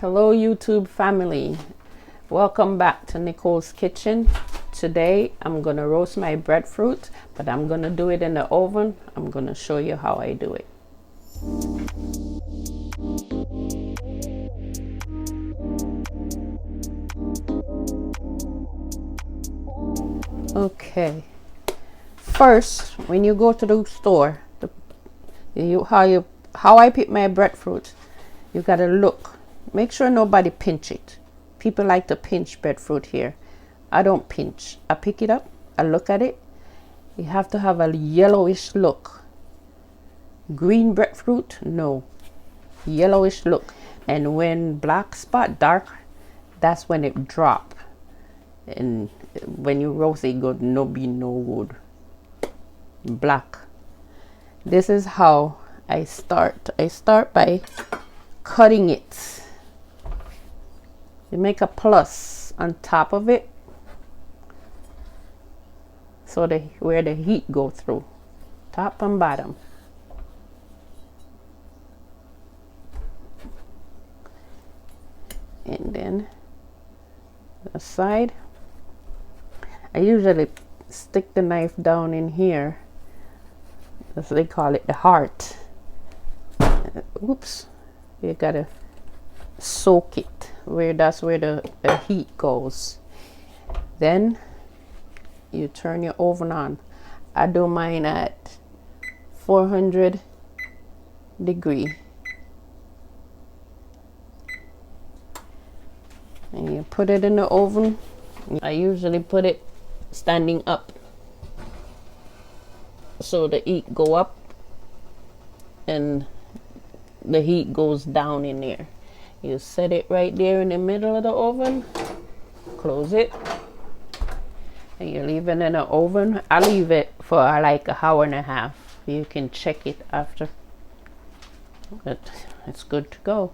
Hello YouTube family, welcome back to Nicole's Kitchen. Today I'm gonna roast my breadfruit, but I'm gonna do it in the oven. I'm gonna show you how I do it. Okay, first when you go to the store, how I pick my breadfruit, you gotta look, make sure nobody pinch it. People like to pinch breadfruit here. I don't pinch. I pick it up, I look at it. You have to have a yellowish look. Green breadfruit, no, yellowish look. And when black spot dark, that's when it drop. And when you roast it good, no be no good. Black. This is how I start. I start by cutting it. You make a plus on top of it, so where the heat go through, top and bottom. And then the side, I usually stick the knife down in here, as they call it, the heart. Oops, you gotta soak it that's where the heat goes. Then you turn your oven on. I do mine at 400 degree, and you put it in the oven. I usually put it standing up so the heat go up and the heat goes down in there. You set it right there in the middle of the oven, close it, and you leave it in the oven. I leave it for like an hour and a half. You can check it after, but it's good to go.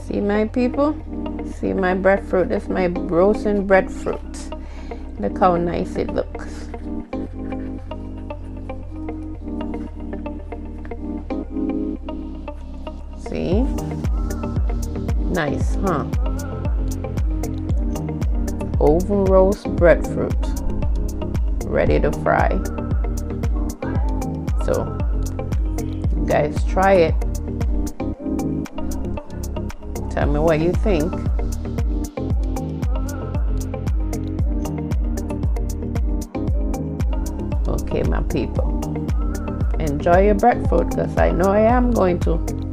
See my people, see my breadfruit. This is my roasting breadfruit. Look how nice it looks. See? Nice, huh? Oven roast breadfruit, ready to fry. So, you guys try it. Tell me what you think. Okay, my people, enjoy your breadfruit, because I know I am going to.